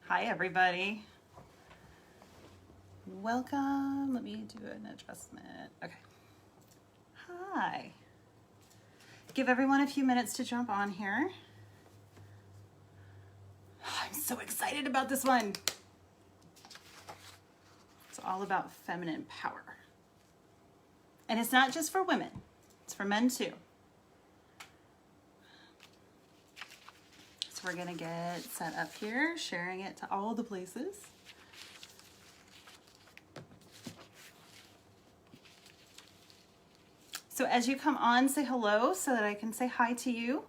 Hi, everybody. Welcome. Let me do an adjustment. Okay. Hi. Give everyone a few minutes to jump on here. I'm so excited about this one. It's all about feminine power. And it's not just for women. It's for men too. So we're going to get set up here, sharing it to all the places. So as you come on, say hello so that I can say hi to you.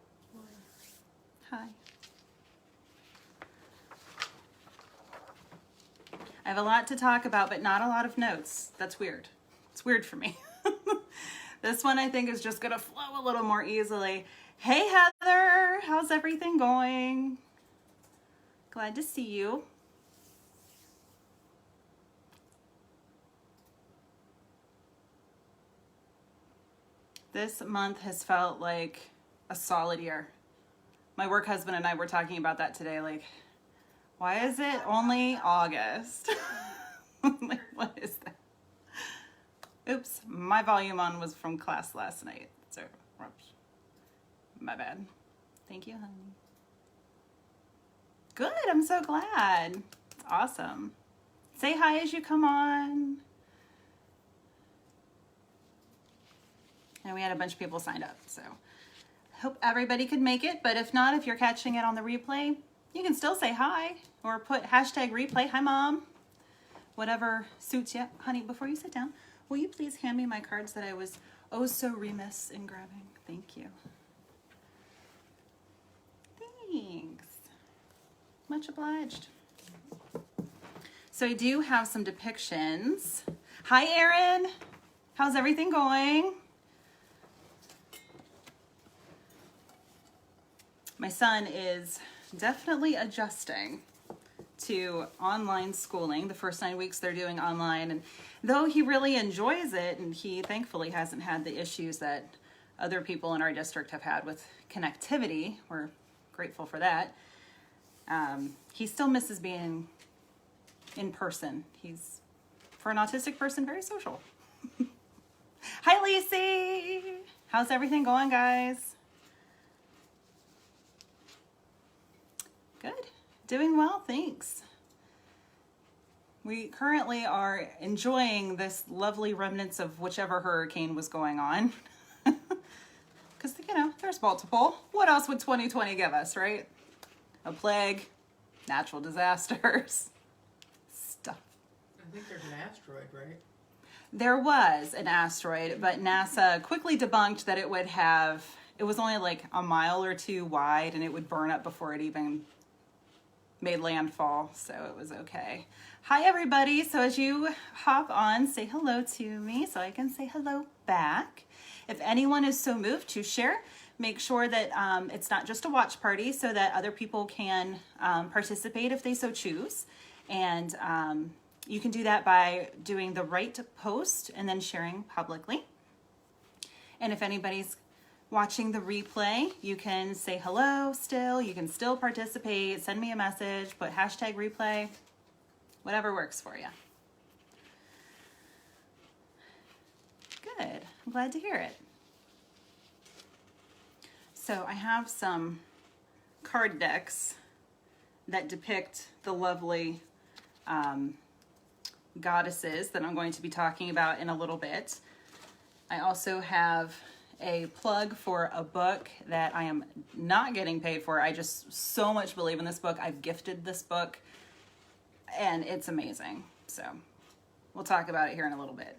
Hi. I have a lot to talk about, but not a lot of notes. That's weird. It's weird for me. This one I think is just gonna flow a little more easily. Hey Heather, how's everything going? Glad to see you. This month has felt like a solid year. My work husband and I were talking about that today, like, why is it only August? Like, what is that? Oops, my volume on was from class last night, so my bad. Thank you, honey. Good, I'm so glad. It's awesome. Say hi as you come on. And we had a bunch of people signed up, so I hope everybody could make it, but if not, if you're catching it on the replay, you can still say hi or put hashtag replay, hi mom, whatever suits you. Honey, before you sit down, will you please hand me my cards that I was oh so remiss in grabbing? Thank you. Thanks. Much obliged. So I do have some depictions. Hi, Erin. How's everything going? My son is definitely adjusting to online schooling. The first 9 weeks they're doing online, and though he really enjoys it, and he thankfully hasn't had the issues that other people in our district have had with connectivity, we're grateful for that, he still misses being in person. He's, for an autistic person, very social. Hi Lacey! How's everything going, guys? Good. Doing well, thanks. We currently are enjoying this lovely remnants of whichever hurricane was going on. Because, you know, there's multiple. What else would 2020 give us, right? A plague, natural disasters, stuff. I think there's an asteroid, right? There was an asteroid, but NASA quickly debunked that it would have, it was only like a mile or two wide and it would burn up before it even made landfall, so it was okay. Hi everybody, so as you hop on, say hello to me so I can say hello back. If anyone is so moved to share, make sure that it's not just a watch party so that other people can participate if they so choose. And you can do that by doing the right post and then sharing publicly. And if anybody's watching the replay, you can say hello still, you can still participate, send me a message, put hashtag replay, whatever works for you. Good, I'm glad to hear it. So I have some card decks that depict the lovely goddesses that I'm going to be talking about in a little bit. I also have a plug for a book that I am not getting paid for. I just so much believe in this book. I've gifted this book and it's amazing. So we'll talk about it here in a little bit.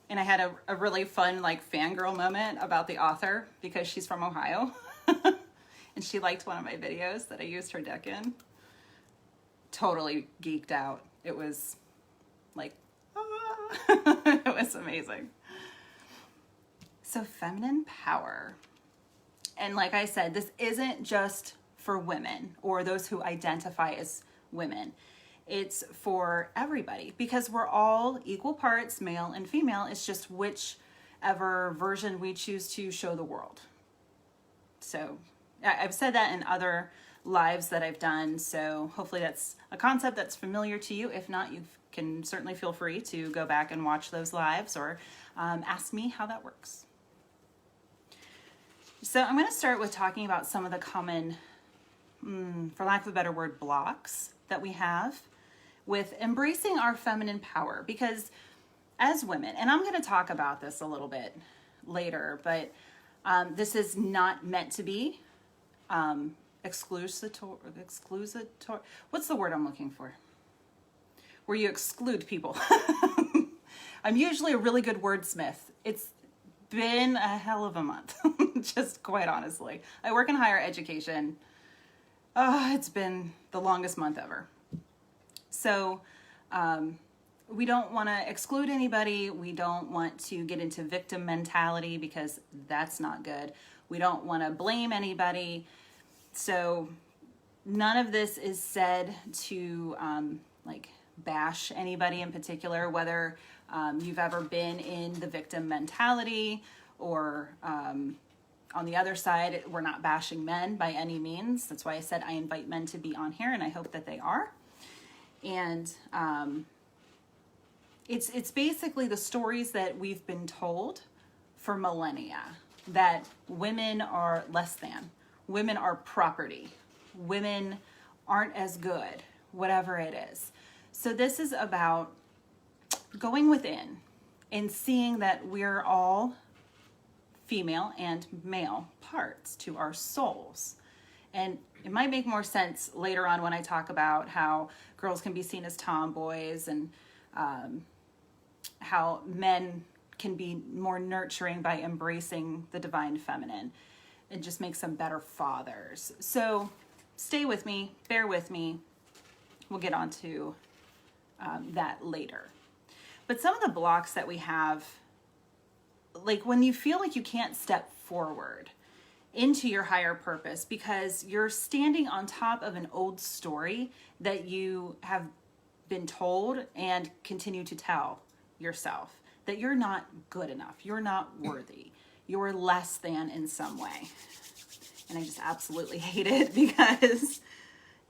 And I had a really fun like fangirl moment about the author because she's from Ohio and she liked one of my videos that I used her deck in. Totally geeked out. It was like, ah. It was amazing. So feminine power. And like I said, this isn't just for women or those who identify as women. It's for everybody because we're all equal parts, male and female. It's just whichever version we choose to show the world. So I've said that in other lives that I've done. So hopefully that's a concept that's familiar to you. If not, you can certainly feel free to go back and watch those lives or ask me how that works. So I'm going to start with talking about some of the common, for lack of a better word, blocks that we have with embracing our feminine power. Because as women, and I'm going to talk about this a little bit later, but this is not meant to be exclusatory. What's the word I'm looking for? Where you exclude people. I'm usually a really good wordsmith. It's been a hell of a month, just quite honestly. I work in higher education. It's been the longest month ever. So we don't want to exclude anybody. We don't want to get into victim mentality because that's not good. We don't want to blame anybody. So none of this is said to bash anybody in particular, whether you've ever been in the victim mentality or on the other side. We're not bashing men by any means. That's why I said I invite men to be on here, and I hope that they are. And it's basically the stories that we've been told for millennia, that women are less than, women are property, women aren't as good, whatever it is. So this is about going within and seeing that we're all female and male parts to our souls. And it might make more sense later on when I talk about how girls can be seen as tomboys and how men can be more nurturing by embracing the divine feminine. It just makes them better fathers. So stay with me, bear with me. We'll get on to that later. But some of the blocks that we have, like when you feel like you can't step forward into your higher purpose because you're standing on top of an old story that you have been told and continue to tell yourself, that you're not good enough, you're not worthy, you're less than in some way. And I just absolutely hate it because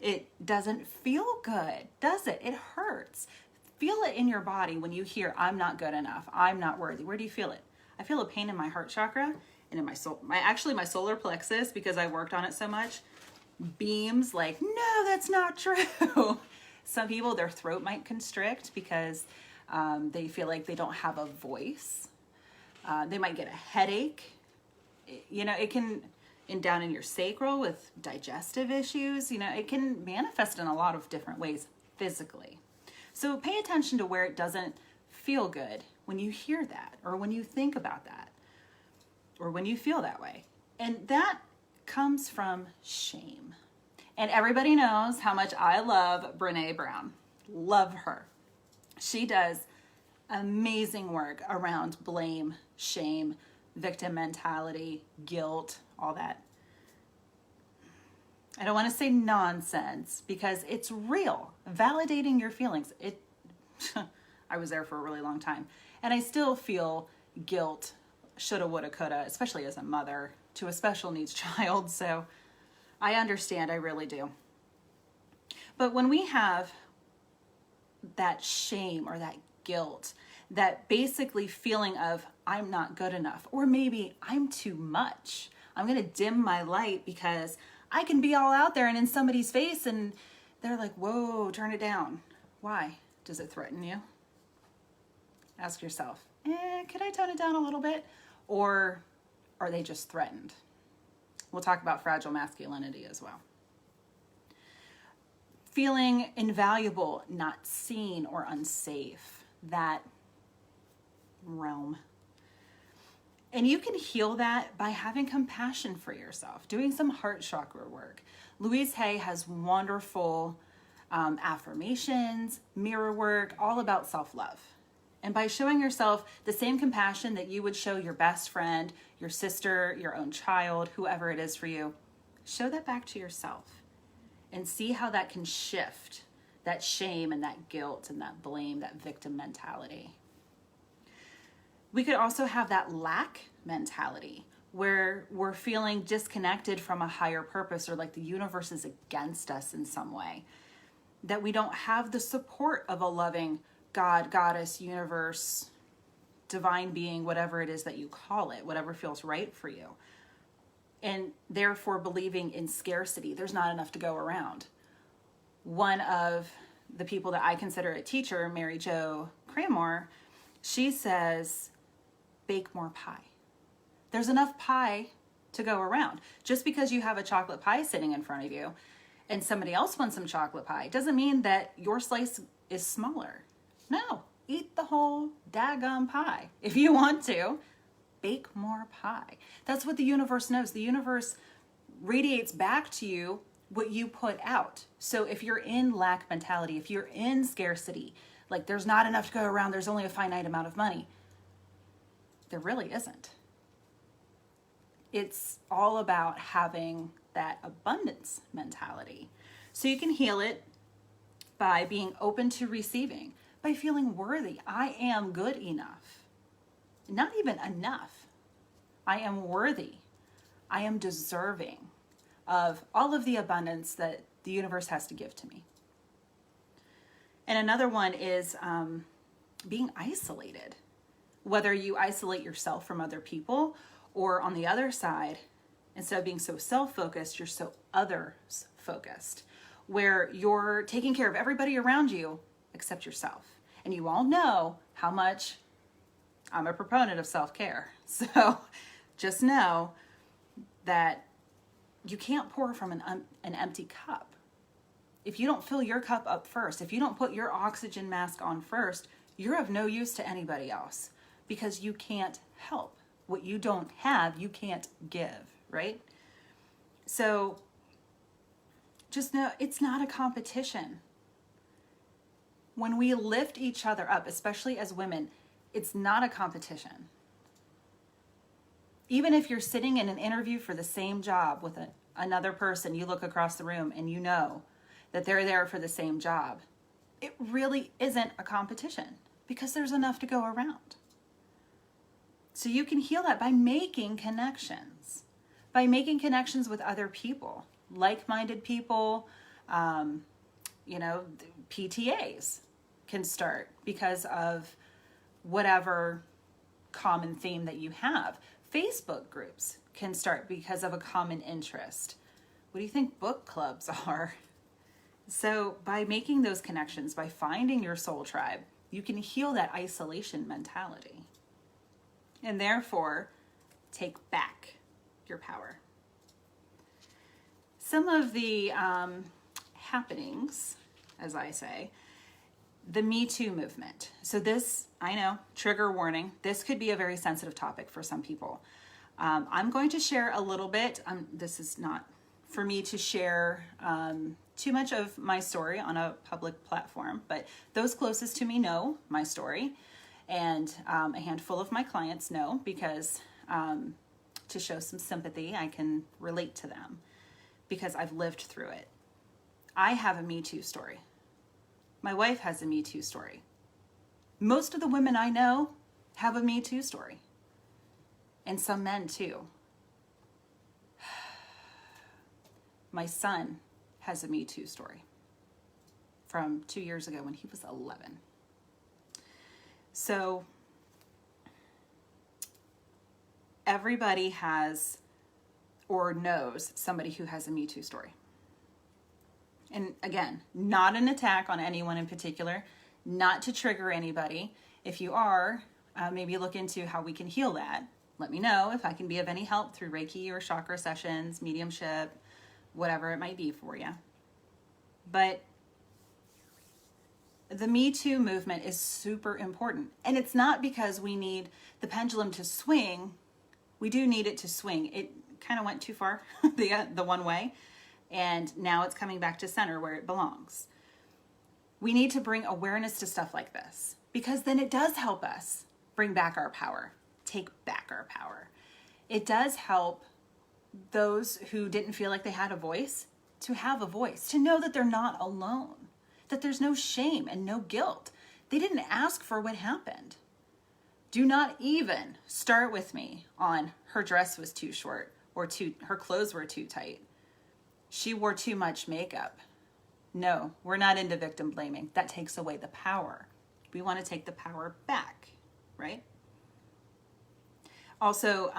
it doesn't feel good, does it? It hurts. Feel it in your body when you hear, I'm not good enough, I'm not worthy. Where do you feel it? I feel a pain in my heart chakra and in my soul, my solar plexus, because I worked on it so much, beams like, no, that's not true. Some people, their throat might constrict because they feel like they don't have a voice. They might get a headache. It can, and down in your sacral with digestive issues, it can manifest in a lot of different ways physically. So pay attention to where it doesn't feel good when you hear that, or when you think about that, or when you feel that way. And that comes from shame. And everybody knows how much I love Brené Brown. Love her. She does amazing work around blame, shame, victim mentality, guilt, all that. I don't want to say nonsense because it's real. Validating your feelings. I was there for a really long time. And I still feel guilt, shoulda, woulda, coulda, especially as a mother to a special needs child. So I understand, I really do. But when we have that shame or that guilt, that basically feeling of I'm not good enough, or maybe I'm too much. I'm going to dim my light because I can be all out there and in somebody's face and they're like, whoa, turn it down. Why? Does it threaten you? Ask yourself, could I tone it down a little bit? Or are they just threatened? We'll talk about fragile masculinity as well. Feeling invaluable, not seen, or unsafe, that realm. And you can heal that by having compassion for yourself, doing some heart chakra work. Louise Hay has wonderful affirmations, mirror work, all about self-love. And by showing yourself the same compassion that you would show your best friend, your sister, your own child, whoever it is for you, show that back to yourself and see how that can shift that shame and that guilt and that blame, that victim mentality. We could also have that lack mentality where we're feeling disconnected from a higher purpose, or like the universe is against us in some way, that we don't have the support of a loving God, goddess, universe, divine being, whatever it is that you call it, whatever feels right for you. And therefore believing in scarcity. There's not enough to go around. One of the people that I consider a teacher, Mary Jo Cranmore, she says, bake more pie. There's enough pie to go around. Just because you have a chocolate pie sitting in front of you and somebody else wants some chocolate pie doesn't mean that your slice is smaller. No, eat the whole daggum pie. If you want to, bake more pie. That's what the universe knows. The universe radiates back to you what you put out. So if you're in lack mentality, if you're in scarcity, like there's not enough to go around, there's only a finite amount of money, there really isn't. It's all about having that abundance mentality. So you can heal it by being open to receiving, by feeling worthy. I am good enough. Not even enough. I am worthy. I am deserving of all of the abundance that the universe has to give to me. And another one is being isolated. Whether you isolate yourself from other people, or on the other side, instead of being so self-focused, you're so others-focused, where you're taking care of everybody around you except yourself. And you all know how much I'm a proponent of self-care. So just know that you can't pour from an empty cup. If you don't fill your cup up first, if you don't put your oxygen mask on first, you're of no use to anybody else, because you can't help. What you don't have, you can't give, right? So just know it's not a competition. When we lift each other up, especially as women, it's not a competition. Even if you're sitting in an interview for the same job with another person, you look across the room and you know that they're there for the same job, it really isn't a competition, because there's enough to go around. So you can heal that by making connections with other people, like-minded people. PTAs can start because of whatever common theme that you have. Facebook groups can start because of a common interest. What do you think book clubs are? So by making those connections, by finding your soul tribe, you can heal that isolation mentality. And therefore, take back your power. Some of the happenings, as I say, the Me Too movement. So this, I know, trigger warning, this could be a very sensitive topic for some people. I'm going to share a little bit. This is not for me to share too much of my story on a public platform, but those closest to me know my story. And a handful of my clients know, because to show some sympathy, I can relate to them because I've lived through it. I have a Me Too story. My wife has a Me Too story. Most of the women I know have a Me Too story. And some men too. My son has a Me Too story from 2 years ago when he was 11. So everybody has or knows somebody who has a Me Too story. And again, not an attack on anyone in particular, not to trigger anybody. If you are, maybe look into how we can heal that. Let me know if I can be of any help through Reiki or chakra sessions, mediumship, whatever it might be for you. But the Me Too movement is super important. And it's not because we need the pendulum to swing. We do need it to swing. It kind of went too far the one way. And now it's coming back to center where it belongs. We need to bring awareness to stuff like this, because then it does help us bring back our power, take back our power. It does help those who didn't feel like they had a voice to have a voice, to know that they're not alone, that there's no shame and no guilt. They didn't ask for what happened. Do not even start with me on her dress was too short or her clothes were too tight. She wore too much makeup. No, we're not into victim blaming. That takes away the power. We want to take the power back, right? Also,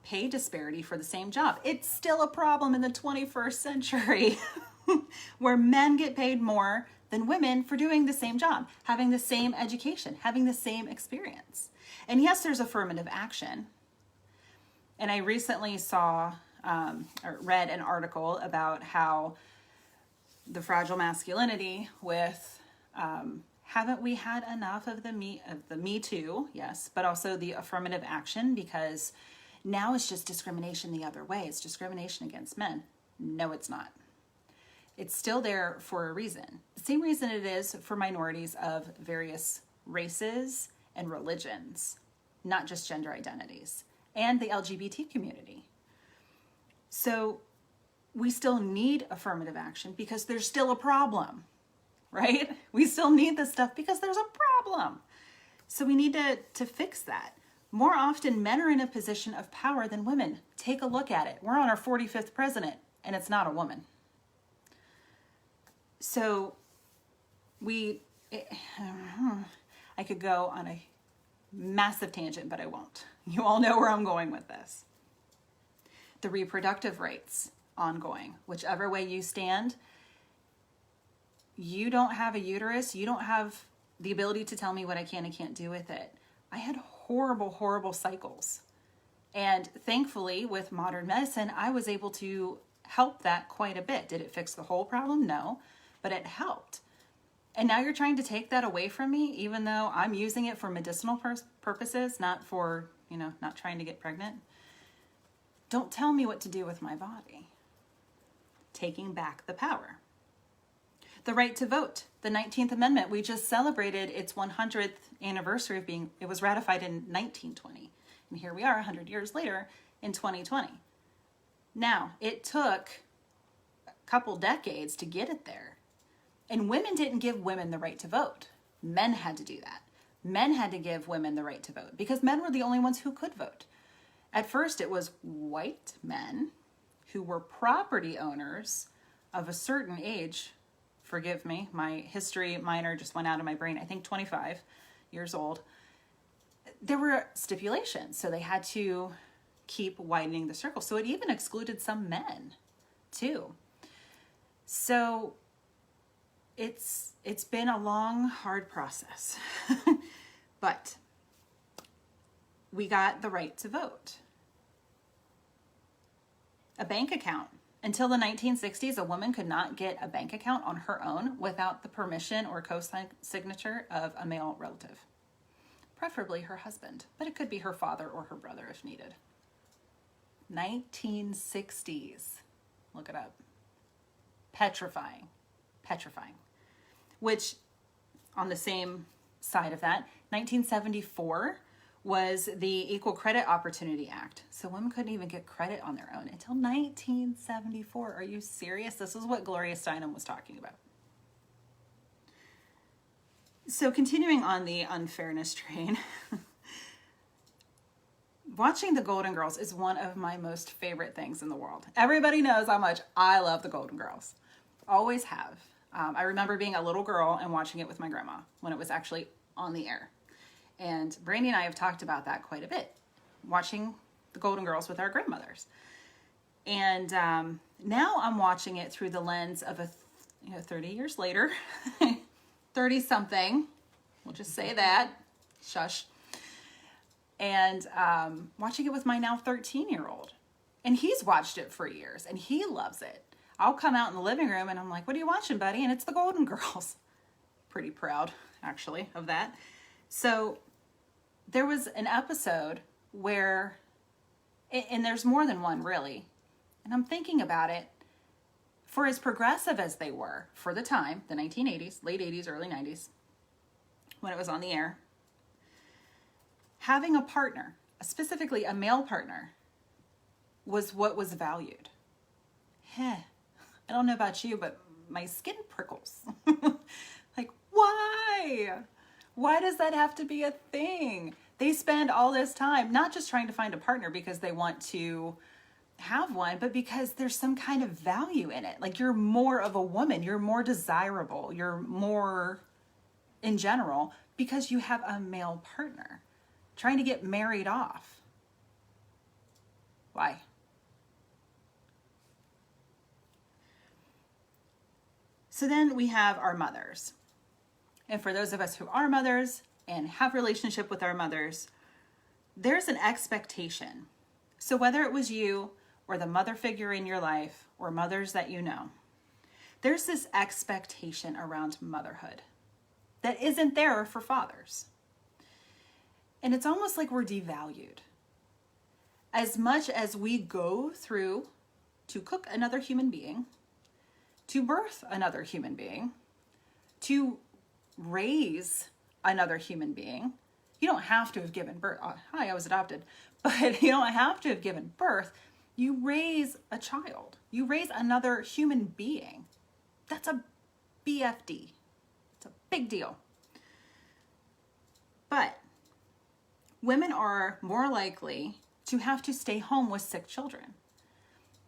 pay disparity for the same job. It's still a problem in the 21st century where men get paid more than women for doing the same job, having the same education, having the same experience. And yes, there's affirmative action. And I recently or read an article about how the fragile masculinity with haven't we had enough of the Me Too, yes, but also the affirmative action, because now it's just discrimination the other way. It's discrimination against men. No, it's not. It's still there for a reason. The same reason it is for minorities of various races and religions, not just gender identities, and the LGBT community. So we still need affirmative action because there's still a problem, right? We still need this stuff because there's a problem. So we need to fix that. More often, men are in a position of power than women. Take a look at it. We're on our 45th president, and it's not a woman. So I could go on a massive tangent, but I won't. You all know where I'm going with this. The reproductive rights, ongoing. Whichever way you stand, you don't have a uterus. You don't have the ability to tell me what I can and can't do with it. I had horrible, horrible cycles. And thankfully, with modern medicine, I was able to help that quite a bit. Did it fix the whole problem? No, but it helped. And now you're trying to take that away from me, even though I'm using it for medicinal purposes, not for, not trying to get pregnant. Don't tell me what to do with my body. Taking back the power. The right to vote, the 19th Amendment. We just celebrated its 100th anniversary of it was ratified in 1920. And here we are 100 years later in 2020. Now, it took a couple decades to get it there. And women didn't give women the right to vote. Men had to do that. Men had to give women the right to vote because men were the only ones who could vote. At first, it was white men who were property owners of a certain age. Forgive me, my history minor just went out of my brain. I think 25 years old. There were stipulations, so they had to keep widening the circle. So it even excluded some men, too. So it's been a long, hard process. But we got the right to vote. A bank account. Until the 1960s, a woman could not get a bank account on her own without the permission or co-signature of a male relative. Preferably her husband, but it could be her father or her brother if needed. 1960s. Look it up. Petrifying. Petrifying. Which, on the same side of that, 1974 was the Equal Credit Opportunity Act. So women couldn't even get credit on their own until 1974. Are you serious? This is what Gloria Steinem was talking about. So continuing on the unfairness train, watching the Golden Girls is one of my most favorite things in the world. Everybody knows how much I love the Golden Girls. Always have. I remember being a little girl and watching it with my grandma when it was actually on the air. And Brandy and I have talked about that quite a bit, watching the Golden Girls with our grandmothers. And now I'm watching it through the lens of 30 years later, 30-something, we'll just say that, shush. And watching it with my now 13-year-old. And he's watched it for years, and he loves it. I'll come out in the living room, and I'm like, what are you watching, buddy? And it's the Golden Girls. Pretty proud, actually, of that. So there was an episode where, and there's more than one really, and I'm thinking about it, for as progressive as they were for the time, the 1980s, late 80s, early 90s, when it was on the air, having a partner, specifically a male partner, was what was valued. I don't know about you, but my skin prickles. Like, why? Why does that have to be a thing? They spend all this time not just trying to find a partner because they want to have one, but because there's some kind of value in it. Like, you're more of a woman, you're more desirable, you're more in general because you have a male partner. Trying to get married off. Why? So then we have our mothers. And for those of us who are mothers and have relationship with our mothers, there's an expectation. So whether it was you or the mother figure in your life or mothers that you know, there's this expectation around motherhood that isn't there for fathers. And it's almost like we're devalued. As much as we go through to cook another human being, to birth another human being, to raise another human being, you don't have to have given birth. Hi, I was adopted. But you don't have to have given birth. You raise a child. You raise another human being. That's a BFD. It's a big deal. But women are more likely to have to stay home with sick children.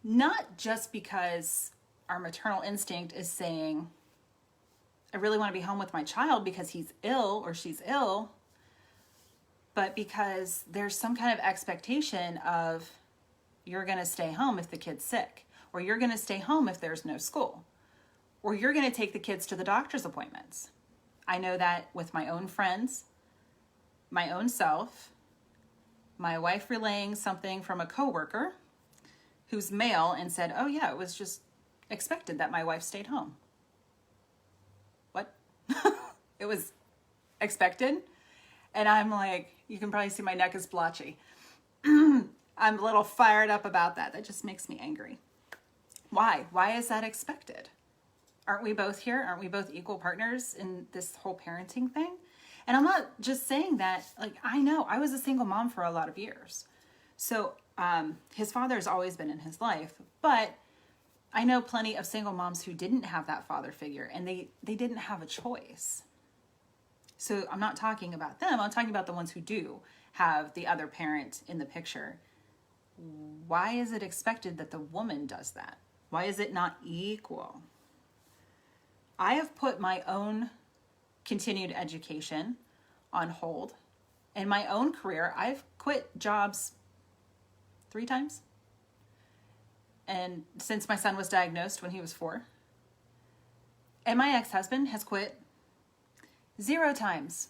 Not just because our maternal instinct is saying, I really want to be home with my child because he's ill or she's ill, but because there's some kind of expectation of you're going to stay home if the kid's sick, or you're going to stay home if there's no school, or you're going to take the kids to the doctor's appointments. I know that with my own friends, my own self, my wife relaying something from a coworker who's male and said, oh yeah, it was just expected that my wife stayed home. What? It was expected? And I'm like, you can probably see my neck is blotchy. I'm a little fired up about that. That just makes me angry. Why? Why is that expected? Aren't we both here? Aren't we both equal partners in this whole parenting thing? And I'm not just saying that, like, I know I was a single mom for a lot of years. So his father's always been in his life, but I know plenty of single moms who didn't have that father figure and they didn't have a choice. So I'm not talking about them. I'm talking about the ones who do have the other parent in the picture. Why is it expected that the woman does that? Why is it not equal? I have put my own continued education on hold. In my own career, I've quit jobs 3 times. And since my son was diagnosed when he was 4. And my ex-husband has quit 0 times.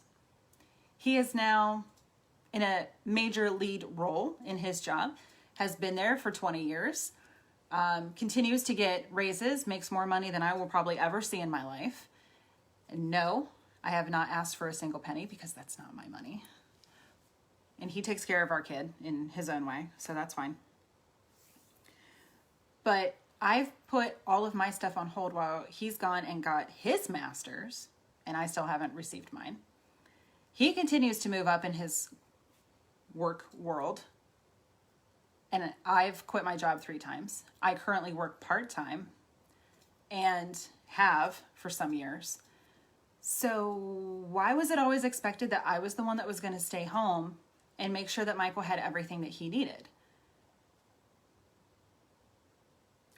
He is now in a major lead role in his job, has been there for 20 years, continues to get raises, makes more money than I will probably ever see in my life. And no, I have not asked for a single penny because that's not my money. And he takes care of our kid in his own way, so that's fine. But I've put all of my stuff on hold while he's gone and got his master's, and I still haven't received mine. He continues to move up in his work world, and I've quit my job 3 times. I currently work part-time and have for some years. So why was it always expected that I was the one that was going to stay home and make sure that Michael had everything that he needed?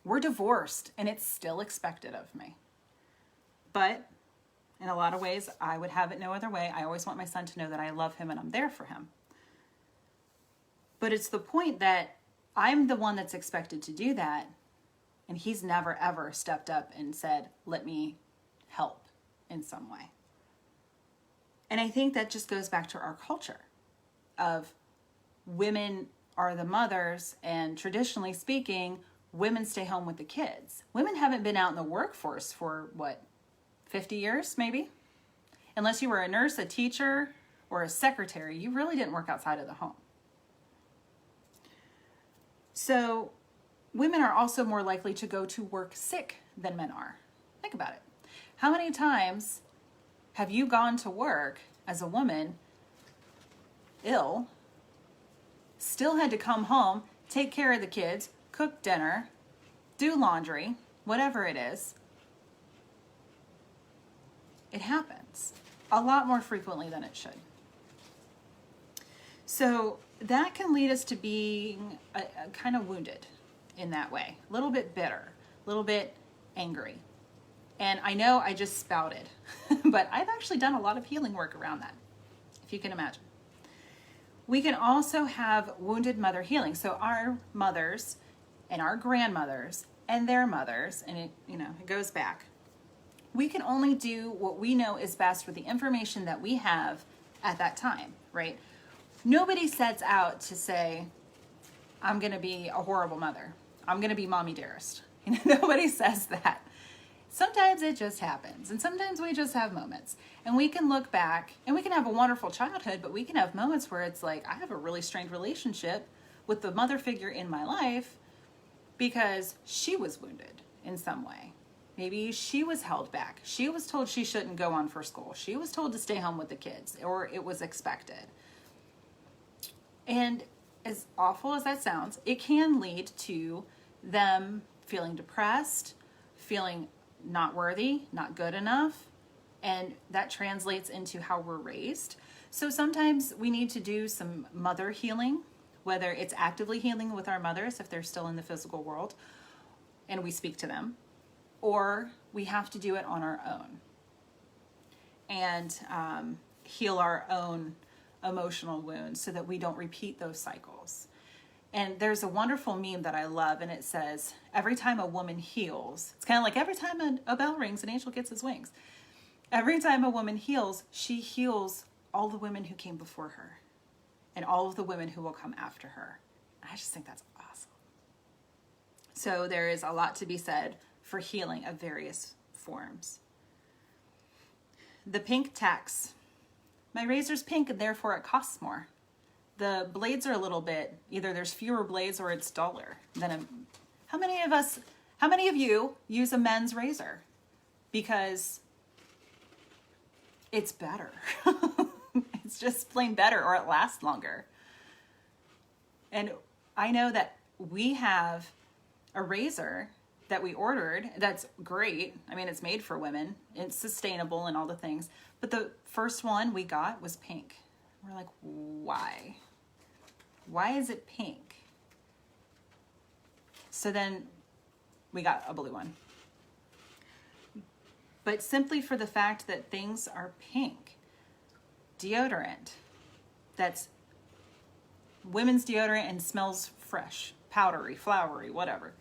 We're divorced, and it's still expected of me. But in a lot of ways, I would have it no other way. I always want my son to know that I love him and I'm there for him. But it's the point that I'm the one that's expected to do that, and he's never, ever stepped up and said, let me help in some way. And I think that just goes back to our culture of women are the mothers, and traditionally speaking, women stay home with the kids. Women haven't been out in the workforce for, 50 years maybe? Unless you were a nurse, a teacher, or a secretary, you really didn't work outside of the home. So women are also more likely to go to work sick than men are. Think about it. How many times have you gone to work as a woman ill, still had to come home, take care of the kids, cook dinner, do laundry, whatever it is? It happens a lot more frequently than it should. So that can lead us to being a kind of wounded in that way, a little bit bitter, a little bit angry. And I know I just spouted, but I've actually done a lot of healing work around that, if you can imagine. We can also have wounded mother healing. So our mothers and our grandmothers and their mothers, and it goes back. We can only do what we know is best with the information that we have at that time, right? Nobody sets out to say, I'm going to be a horrible mother. I'm going to be mommy dearest. Nobody says that. Sometimes it just happens, and sometimes we just have moments. And we can look back, and we can have a wonderful childhood, but we can have moments where it's like, I have a really strained relationship with the mother figure in my life because she was wounded in some way. Maybe she was held back. She was told she shouldn't go on for school. She was told to stay home with the kids, or it was expected. And as awful as that sounds, it can lead to them feeling depressed, feeling not worthy, not good enough, and that translates into how we're raised. So sometimes we need to do some mother healing, whether it's actively healing with our mothers if they're still in the physical world and we speak to them, or we have to do it on our own and heal our own emotional wounds so that we don't repeat those cycles. And there's a wonderful meme that I love, and it says, every time a woman heals, it's kind of like every time a bell rings, an angel gets his wings. Every time a woman heals, she heals all the women who came before her and all of the women who will come after her. I just think that's awesome. So there is a lot to be said for healing of various forms. The pink tax. My razor's pink and therefore it costs more. The blades are a little bit, either there's fewer blades or it's duller than how many of you use a men's razor? Because it's better. It's just plain better, or it lasts longer. And I know that we have a razor that we ordered that's great. I mean, it's made for women. It's sustainable and all the things. But the first one we got was pink. We're like, why? Why is it pink? So then we got a blue one. But simply for the fact that things are pink. Deodorant. That's women's deodorant and smells fresh, powdery, flowery, whatever.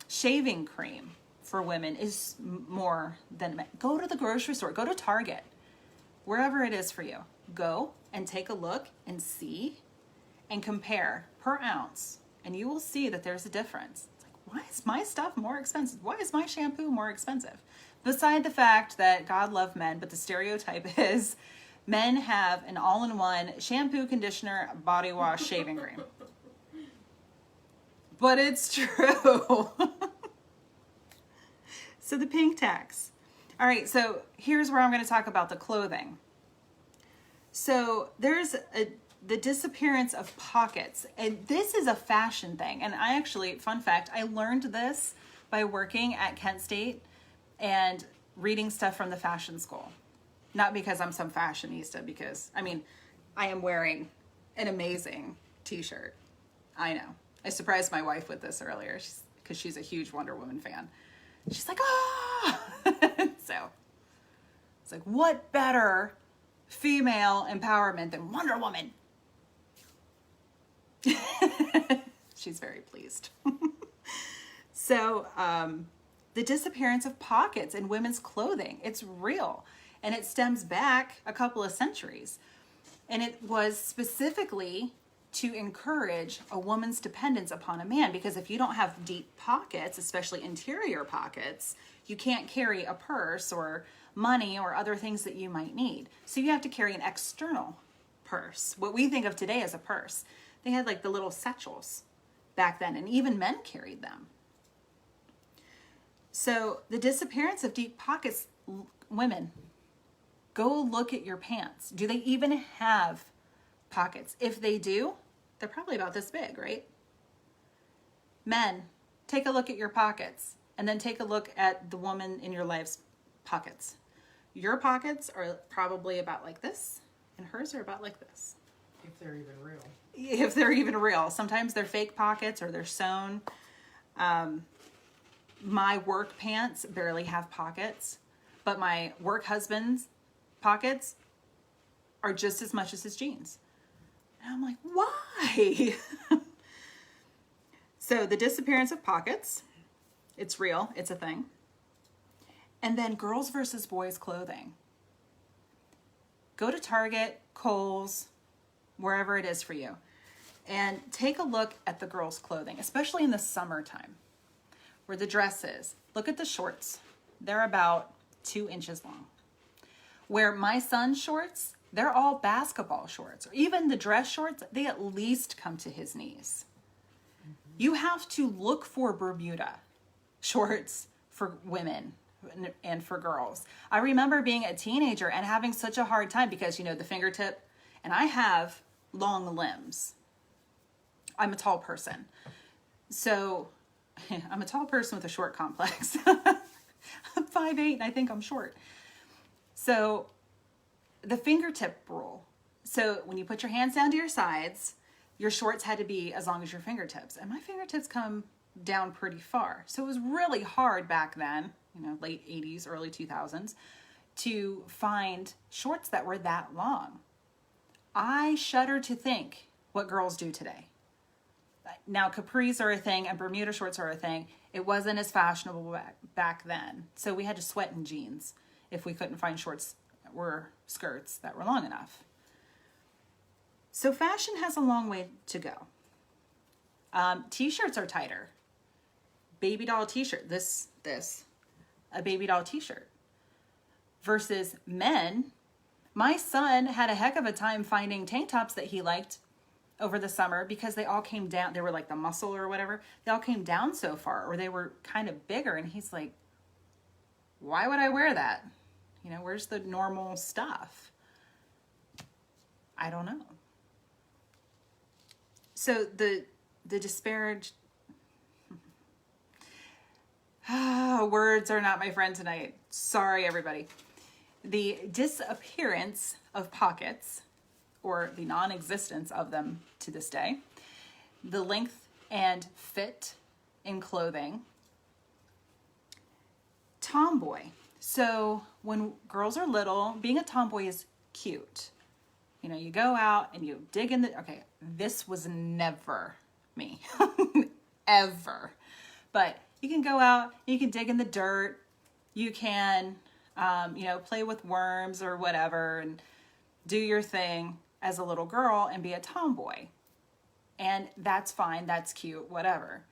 Shaving cream for women is more than men. Go to the grocery store. Go to Target. Wherever it is for you. Go and take a look and see and compare per ounce, and you will see that there's a difference. It's like, why is my stuff more expensive? Why is my shampoo more expensive? Beside the fact that God love men, but the stereotype is men have an all-in-one shampoo, conditioner, body wash, shaving cream. But it's true. So the pink tax. All right, so here's where I'm going to talk about the clothing. So there's the disappearance of pockets, and this is a fashion thing. And I actually, fun fact, I learned this by working at Kent State and reading stuff from the fashion school. Not because I'm some fashionista, because, I mean, I am wearing an amazing t-shirt. I know. I surprised my wife with this earlier because she's a huge Wonder Woman fan. She's like, ah! So it's like, what better female empowerment than Wonder Woman? She's very pleased. So the disappearance of pockets in women's clothing, it's real. And it stems back a couple of centuries. And it was specifically to encourage a woman's dependence upon a man, because if you don't have deep pockets, especially interior pockets, you can't carry a purse or money or other things that you might need. So you have to carry an external purse, what we think of today as a purse. They had like the little satchels back then, and even men carried them. So the disappearance of deep pockets, women, go look at your pants. Do they even have pockets? If they do, they're probably about this big, right? Men, take a look at your pockets, and then take a look at the woman in your life's pockets. Your pockets are probably about like this, and hers are about like this. If they're even real. If they're even real. Sometimes they're fake pockets or they're sewn. My work pants barely have pockets, but my work husband's pockets are just as much as his jeans. And I'm like, why? So the disappearance of pockets, it's real, it's a thing. And then girls versus boys clothing. Go to Target, Kohl's, wherever it is for you, and take a look at the girls' clothing, especially in the summertime, where the dresses. Look at the shorts. They're about 2 inches long. Where my son's shorts, they're all basketball shorts. Or even the dress shorts, they at least come to his knees. You have to look for Bermuda shorts for women and for girls. I remember being a teenager and having such a hard time because, you know, the fingertip, and I have long limbs. I'm a tall person. So I'm a tall person with a short complex. I'm 5'8" and I think I'm short. So the fingertip rule. So when you put your hands down to your sides, your shorts had to be as long as your fingertips. And my fingertips come down pretty far. So it was really hard back then, you know, late 80s, early 2000s, to find shorts that were that long. I shudder to think what girls do today. Now, capris are a thing and Bermuda shorts are a thing. It wasn't as fashionable back then. So we had to sweat in jeans if we couldn't find shorts or skirts that were long enough. So fashion has a long way to go. T-shirts are tighter. Baby doll t-shirt, a baby doll t-shirt. Versus men, my son had a heck of a time finding tank tops that he liked over the summer because they all came down. They were like the muscle or whatever. They all came down so far, or they were kind of bigger. And he's like, why would I wear that? You know, where's the normal stuff? I don't know. So the disparage, words are not my friend tonight. Sorry, everybody. The disappearance of pockets, or the non-existence of them to this day, the length and fit in clothing, tomboy. So when girls are little, being a tomboy is cute. You know, you go out and you dig in the, okay, this was never me, ever. But you can go out, you can dig in the dirt, you can, you know, play with worms or whatever and do your thing as a little girl and be a tomboy. And that's fine, that's cute, whatever.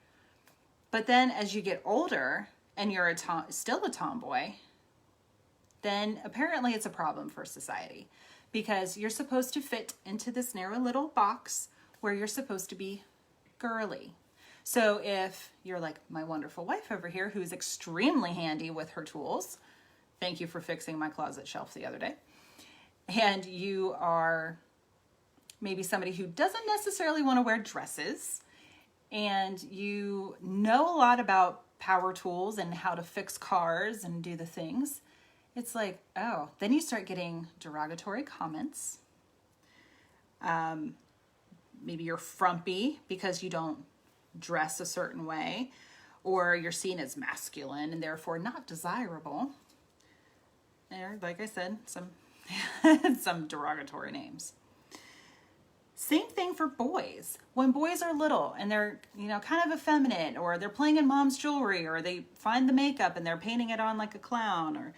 But then as you get older and you're still a tomboy, then apparently it's a problem for society because you're supposed to fit into this narrow little box where you're supposed to be girly. So if you're like my wonderful wife over here, who's extremely handy with her tools, thank you for fixing my closet shelf the other day, and you are maybe somebody who doesn't necessarily want to wear dresses, and you know a lot about power tools and how to fix cars and do the things, it's like, oh, then you start getting derogatory comments. Maybe you're frumpy because you don't dress a certain way, or you're seen as masculine and therefore not desirable. There, like I said, some derogatory names. Same thing for boys. When boys are little and they're, you know, kind of effeminate, or they're playing in mom's jewelry, or they find the makeup and they're painting it on like a clown, or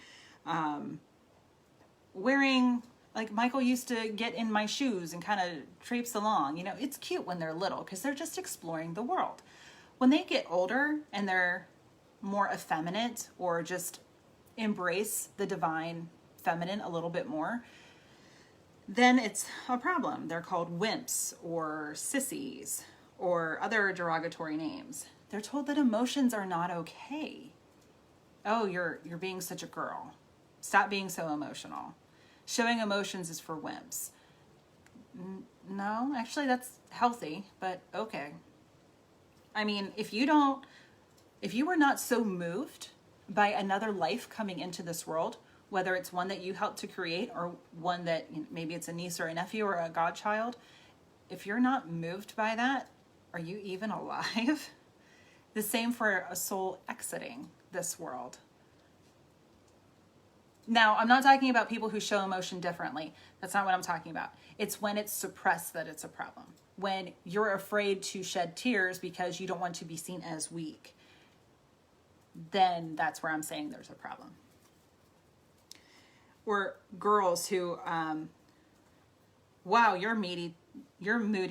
wearing, like Michael used to get in my shoes and kind of traipse along. You know, it's cute when they're little because they're just exploring the world. When they get older and they're more effeminate, or just embrace the divine feminine a little bit more, then it's a problem. They're called wimps or sissies or other derogatory names. They're told that emotions are not okay. Oh, you're being such a girl. Stop being so emotional. Showing emotions is for wimps. No, actually that's healthy, but okay. I mean, if you were not so moved by another life coming into this world, whether it's one that you helped to create or one that, you know, maybe it's a niece or a nephew or a godchild, if you're not moved by that, are you even alive? The same for a soul exiting this world. Now, I'm not talking about people who show emotion differently. That's not what I'm talking about. It's when it's suppressed that it's a problem. When you're afraid to shed tears because you don't want to be seen as weak, then that's where I'm saying there's a problem. Or girls who, wow, you're moody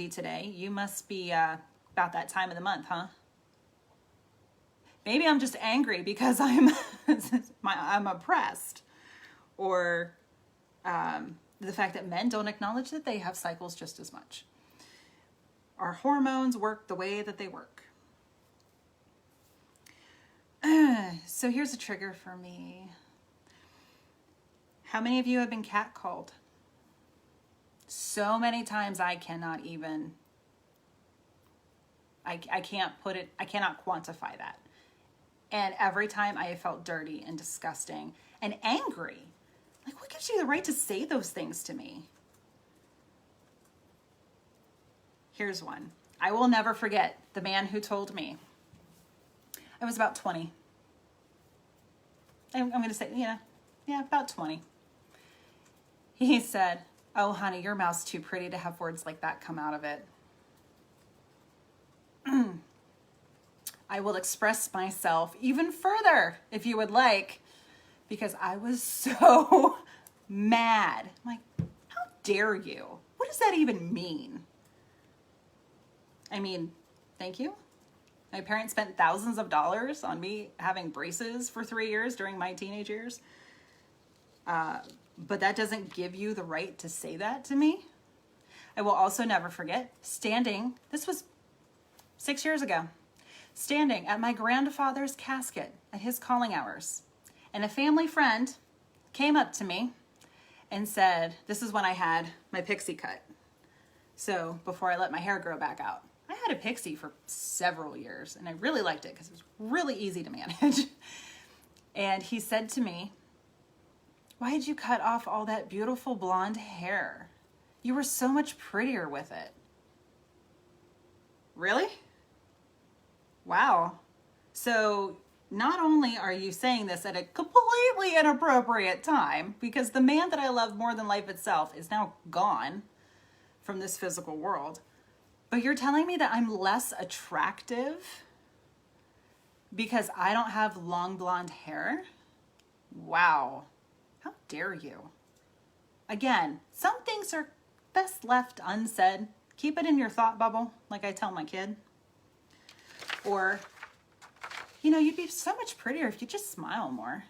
today. You must be about that time of the month, huh? Maybe I'm just angry because I'm oppressed. Or the fact that men don't acknowledge that they have cycles just as much. Our hormones work the way that they work. So here's a trigger for me. How many of you have been catcalled? So many times I cannot even, I can't put it, I cannot quantify that. And every time I have felt dirty and disgusting and angry. Like, what gives you the right to say those things to me? Here's one. I will never forget the man who told me. I was about 20. I'm going to say, about 20. He said, "Oh, honey, your mouth's too pretty to have words like that come out of it. I will express myself even further if you would like." Because I was so mad. I'm like, how dare you? What does that even mean? I mean, thank you. My parents spent thousands of dollars on me having braces for 3 years during my teenage years. But that doesn't give you the right to say that to me. I will also never forget standing, this was 6 years ago, standing at my grandfather's casket at his calling hours. And a family friend came up to me and said, this is when I had my pixie cut. So before I let my hair grow back out. I had a pixie for several years and I really liked it because it was really easy to manage. And he said to me, "Why did you cut off all that beautiful blonde hair? You were so much prettier with it." Really? Wow. So not only are you saying this at a completely inappropriate time, because the man that I love more than life itself is now gone from this physical world, but you're telling me that I'm less attractive because I don't have long blonde hair? Wow. How dare you? Again, some things are best left unsaid. Keep it in your thought bubble, like I tell my kid. Or, you'd be so much prettier if you just smile more.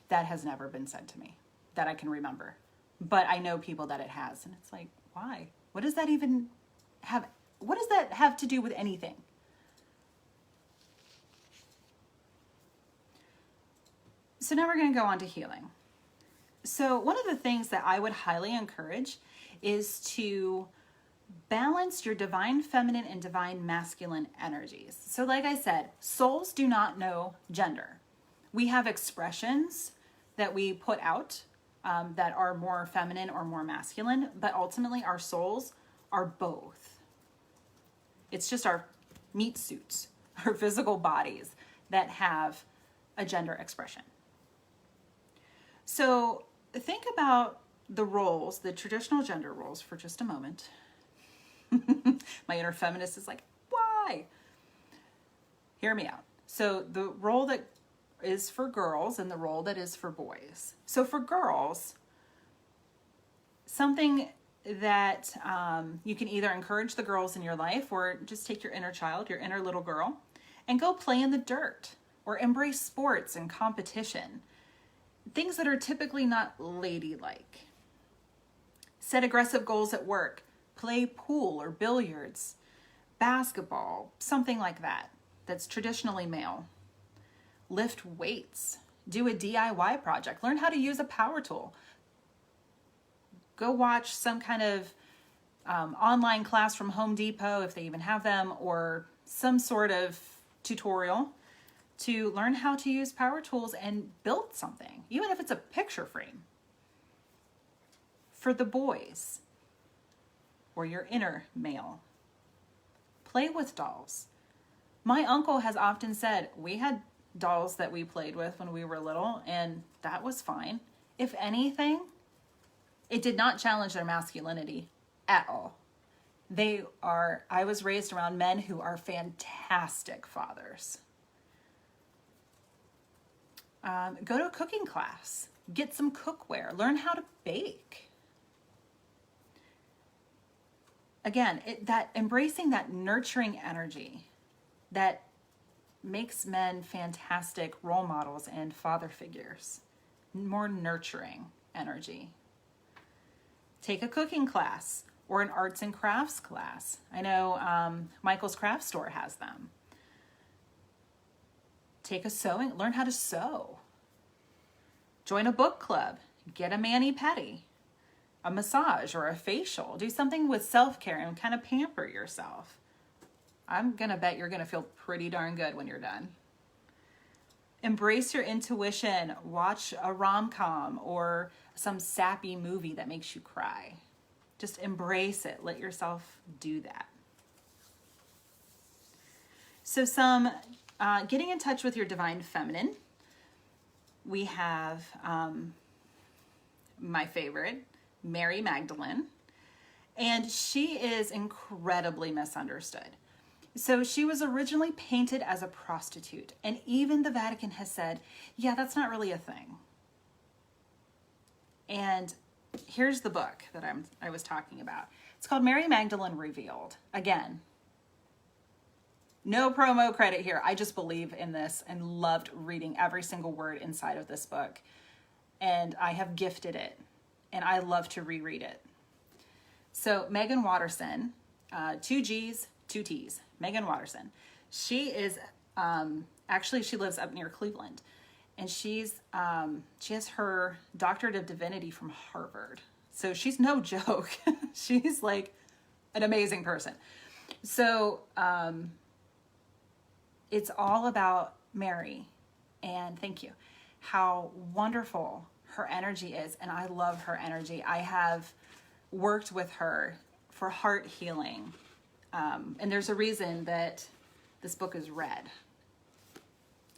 That has never been said to me, that I can remember. But I know people that it has, and it's like, why? What does that even have? What does that have to do with anything? So now we're going to go on to healing. So one of the things that I would highly encourage is to balance your divine feminine and divine masculine energies. So like I said, souls do not know gender. We have expressions that we put out that are more feminine or more masculine, but ultimately our souls are both. It's just our meat suits, our physical bodies that have a gender expression. So think about the roles, the traditional gender roles for just a moment. My inner feminist is like, why? Hear me out. So the role that is for girls and the role that is for boys. So for girls, something that you can either encourage the girls in your life or just take your inner child, your inner little girl, and go play in the dirt or embrace sports and competition. Things that are typically not ladylike. Set aggressive goals at work. Play pool or billiards, basketball, something like that. That's traditionally male. Lift weights. Do a DIY project. Learn how to use a power tool. Go watch some kind of online class from Home Depot, if they even have them, or some sort of tutorial to learn how to use power tools and build something, even if it's a picture frame. For the boys, or your inner male. Play with dolls. My uncle has often said we had dolls that we played with when we were little, and that was fine. If anything, it did not challenge their masculinity at all. I was raised around men who are fantastic fathers. Go to a cooking class. Get some cookware. Learn how to bake. Again, embracing that nurturing energy that makes men fantastic role models and father figures. More nurturing energy. Take a cooking class or an arts and crafts class. I know Michael's Craft Store has them. Learn how to sew. Join a book club. Get a mani-pedi, a massage or a facial. Do something with self-care and kind of pamper yourself. I'm going to bet you're going to feel pretty darn good when you're done. Embrace your intuition. Watch a rom-com or some sappy movie that makes you cry. Just embrace it. Let yourself do that. So getting in touch with your divine feminine. We have my favorite, Mary Magdalene, and she is incredibly misunderstood. So she was originally painted as a prostitute, and even the Vatican has said, yeah, that's not really a thing. And here's the book that I was talking about. It's called Mary Magdalene Revealed. Again, no promo credit here. I just believe in this and loved reading every single word inside of this book. And I have gifted it, and I love to reread it. So Megan Watterson, 2 G's, 2 T's. Megan Watterson. She is, actually she lives up near Cleveland. And she has her doctorate of divinity from Harvard. So she's no joke. She's like an amazing person. So it's all about Mary. And thank you. How wonderful her energy is. And I love her energy. I have worked with her for heart healing. And there's a reason that this book is red.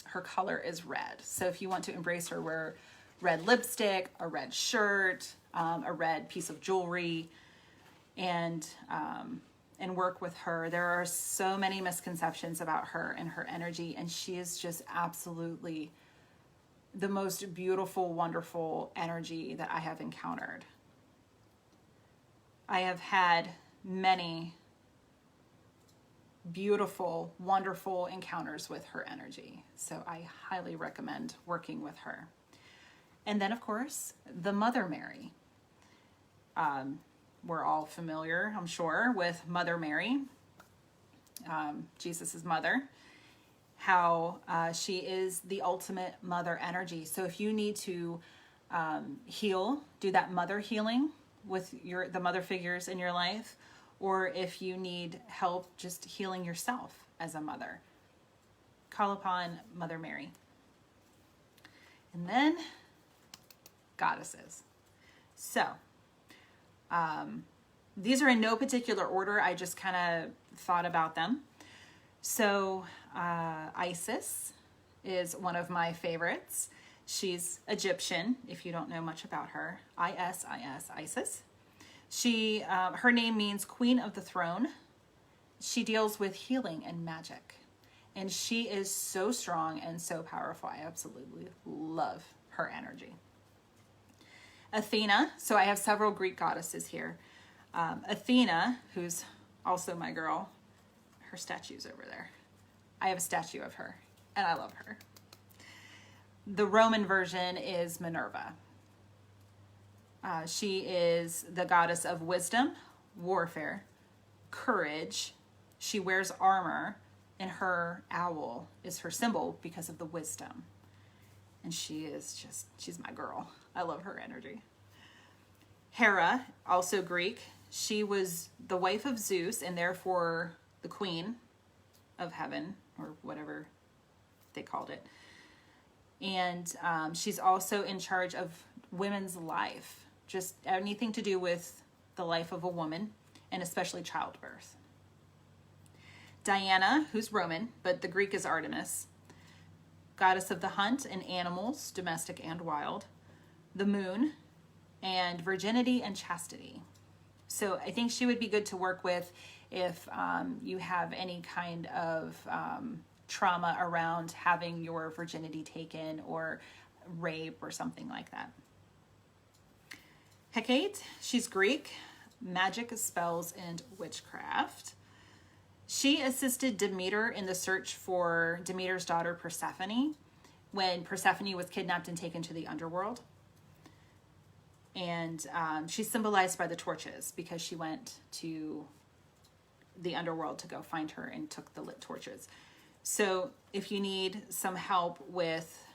Her color is red. So if you want to embrace her, wear red lipstick, a red shirt, a red piece of jewelry, and work with her. There are so many misconceptions about her and her energy, and she is just absolutely the most beautiful, wonderful energy that I have encountered. I have had many beautiful, wonderful encounters with her energy. So I highly recommend working with her. And then, of course, the Mother Mary. We're all familiar, I'm sure, with Mother Mary, Jesus's mother, how she is the ultimate mother energy. So if you need to heal, do that mother healing with the mother figures in your life, or if you need help just healing yourself as a mother, call upon Mother Mary. And then goddesses. So these are in no particular order. I just kind of thought about them. So Isis is one of my favorites. She's Egyptian, if you don't know much about her. Isis. She, her name means Queen of the Throne. She deals with healing and magic. And she is so strong and so powerful. I absolutely love her energy. Athena. So I have several Greek goddesses here. Athena, who's also my girl. Her statue's over there. I have a statue of her, and I love her. The Roman version is Minerva. She is the goddess of wisdom, warfare, courage. She wears armor, and her owl is her symbol because of the wisdom. And she's my girl. I love her energy. Hera, also Greek. She was the wife of Zeus and therefore the queen of heaven, or whatever they called it. And she's also in charge of women's life, just anything to do with the life of a woman. and especially childbirth. Diana, who's Roman, but the Greek is Artemis, goddess of the hunt and animals, domestic and wild, the moon, and virginity and chastity. So I think she would be good to work with if you have any kind of trauma around having your virginity taken or rape or something like that. Hecate, she's Greek, magic, spells, and witchcraft. She assisted Demeter in the search for Demeter's daughter Persephone when Persephone was kidnapped and taken to the underworld. And she's symbolized by the torches because she went to the underworld to go find her and took the lit torches. So if you need some help with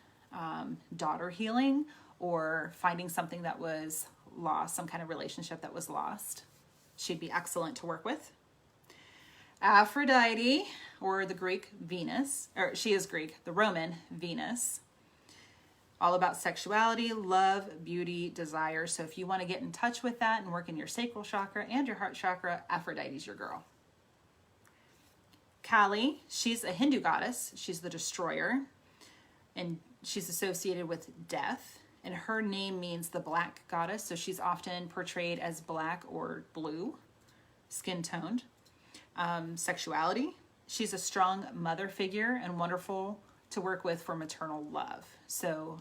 daughter healing or finding something that was lost, some kind of relationship that was lost, she'd be excellent to work with. Aphrodite, or the Greek Venus, or she is Greek, the Roman Venus, all about sexuality, love, beauty, desire. So if you want to get in touch with that and work in your sacral chakra and your heart chakra, Aphrodite's your girl. Kali, she's a Hindu goddess. She's the destroyer, and she's associated with death. And her name means the black goddess. So she's often portrayed as black or blue, skin-toned. Sexuality, she's a strong mother figure and wonderful to work with for maternal love. So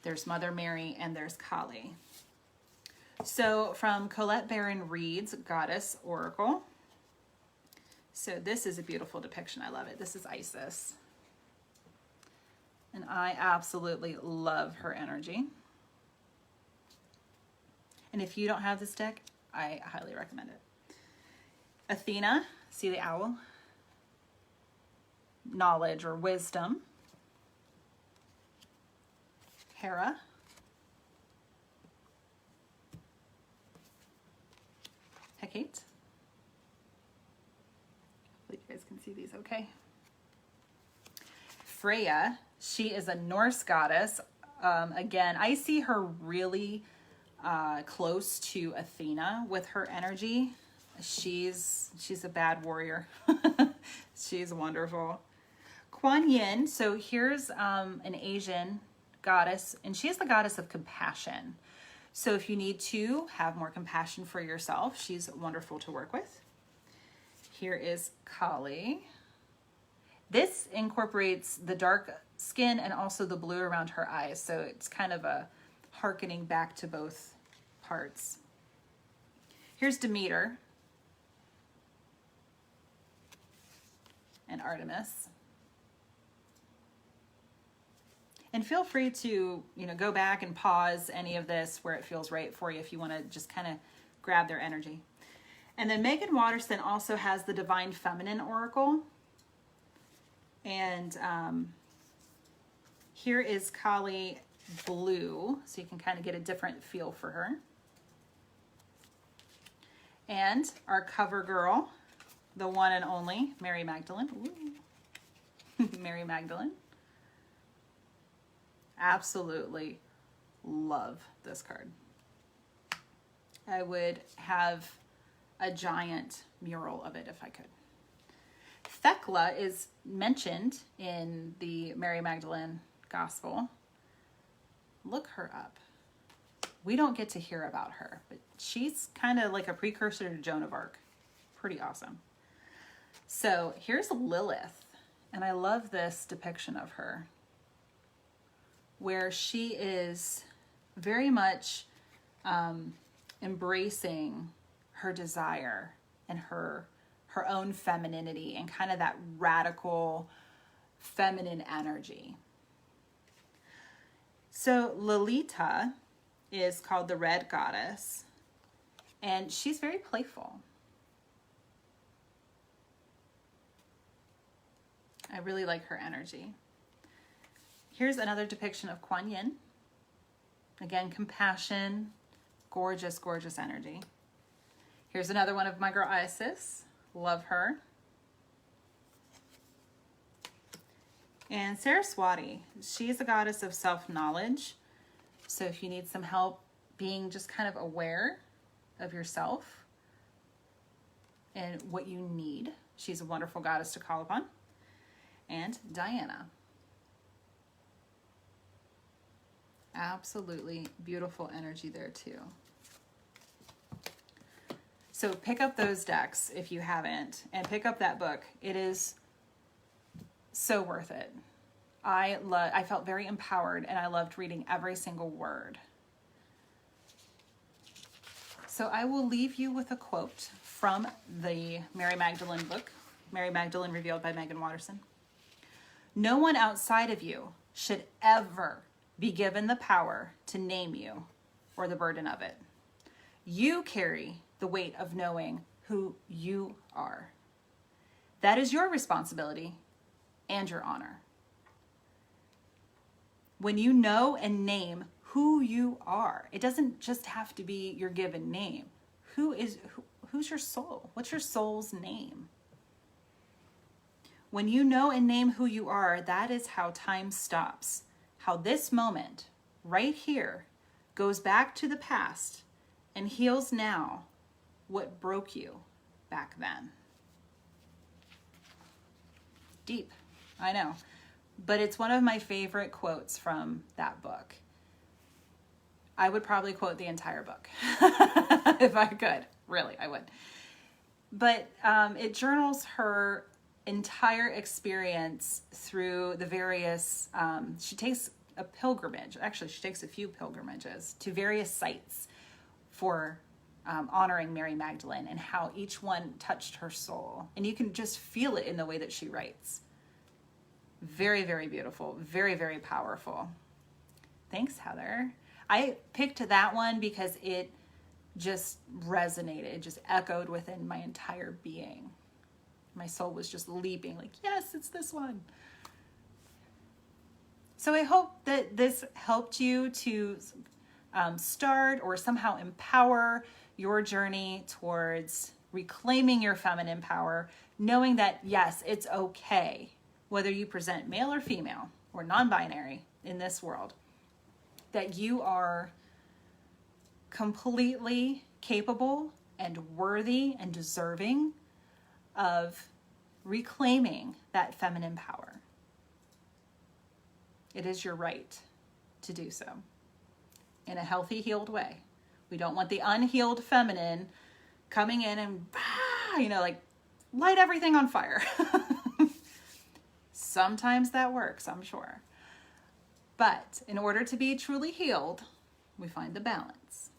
there's Mother Mary and there's Kali. So from Colette Baron Reed's Goddess Oracle. So this is a beautiful depiction. I love it. This is Isis. And I absolutely love her energy. And if you don't have this deck, I highly recommend it. Athena, see the owl? Knowledge or wisdom. Hera. Hecate. Hopefully you guys can see these okay. Freya, she is a Norse goddess. Again, I see her really close to Athena with her energy. She's a bad warrior. She's wonderful. Kuan Yin, so here's an Asian goddess, and she is the goddess of compassion. So if you need to have more compassion for yourself, she's wonderful to work with. Here is Kali. This incorporates the dark skin and also the blue around her eyes, so it's kind of a hearkening back to both parts. Here's Demeter and Artemis. And feel free to, go back and pause any of this where it feels right for you if you want to just kind of grab their energy. And then Megan Watterson also has the Divine Feminine Oracle. And here is Kali Blue, so you can kind of get a different feel for her. And our cover girl, the one and only Mary Magdalene. Ooh. Mary Magdalene. Absolutely love this card. I would have a giant mural of it if I could. Thecla is mentioned in the Mary Magdalene Gospel. Look her up. We don't get to hear about her, but she's kind of like a precursor to Joan of Arc. Pretty awesome. So here's Lilith, and I love this depiction of her, where she is very much embracing her desire and her own femininity and kind of that radical feminine energy. So Lolita is called the Red Goddess, and she's very playful. I really like her energy. Here's another depiction of Kuan Yin. Again, compassion, gorgeous, gorgeous energy. Here's another one of my girl Isis. Love her. And Saraswati, she's a goddess of self-knowledge. So if you need some help being just kind of aware of yourself, and what you need. She's a wonderful goddess to call upon. And Diana. Absolutely beautiful energy there too. So pick up those decks if you haven't, and pick up that book. It is so worth it. I felt very empowered, and I loved reading every single word. So I will leave you with a quote from the Mary Magdalene book, Mary Magdalene Revealed by Megan Watterson. No one outside of you should ever be given the power to name you or the burden of it. You carry the weight of knowing who you are. That is your responsibility and your honor. When you know and name who you are, it doesn't just have to be your given name. Who's your soul? What's your soul's name? When you know and name who you are, that is how time stops. How this moment, right here, goes back to the past and heals now what broke you back then. Deep, I know. But it's one of my favorite quotes from that book. I would probably quote the entire book if I could. Really, I would. But it journals her entire experience through the various, she takes a pilgrimage. Actually, she takes a few pilgrimages to various sites for honoring Mary Magdalene, and how each one touched her soul. And you can just feel it in the way that she writes. Very, very beautiful. Very, very powerful. Thanks, Heather. I picked that one because it just resonated. It just echoed within my entire being. My soul was just leaping like, yes, it's this one. So I hope that this helped you to start or somehow empower your journey towards reclaiming your feminine power, knowing that, yes, it's okay, whether you present male or female or non-binary in this world, that you are completely capable and worthy and deserving of reclaiming that feminine power. It is your right to do so in a healthy, healed way. We don't want the unhealed feminine coming in and, like light everything on fire. Sometimes that works, I'm sure. But in order to be truly healed, we find the balance.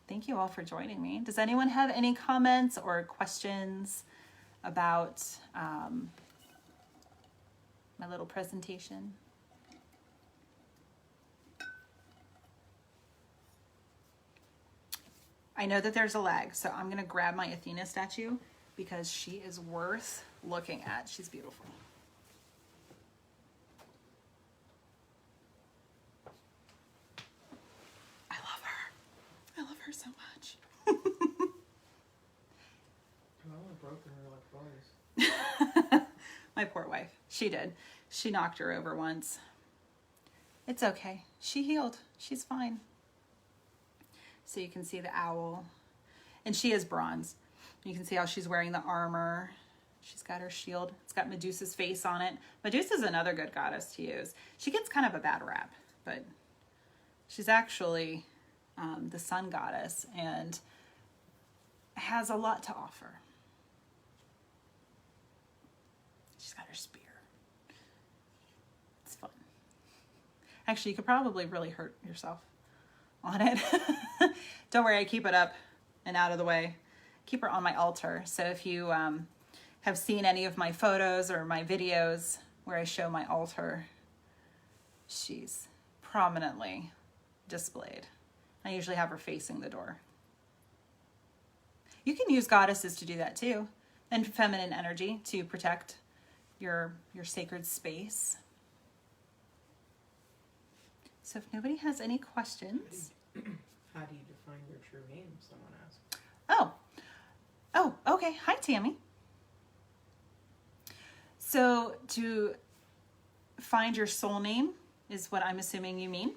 Thank you all for joining me. Does anyone have any comments or questions about my little presentation? I know that there's a lag, so I'm going to grab my Athena statue because she is worth looking at. She's beautiful. I love her. I love her so much. I would have broken her like boys. My poor wife. She did. She knocked her over once. It's okay. She healed. She's fine. So you can see the owl. And she is bronze. You can see how she's wearing the armor. She's got her shield. It's got Medusa's face on it. Medusa's another good goddess to use. She gets kind of a bad rap, but she's actually the sun goddess and has a lot to offer. She's got her spear. It's fun. Actually, you could probably really hurt yourself on it. Don't worry, I keep it up and out of the way. Keep her on my altar. So if you have seen any of my photos or my videos where I show my altar, she's prominently displayed. I usually have her facing the door. You can use goddesses to do that too, and feminine energy to protect your sacred space. So if nobody has any questions. How do you define your true name, someone asked? Oh, okay. Hi, Tammy. So to find your soul name is what I'm assuming you mean.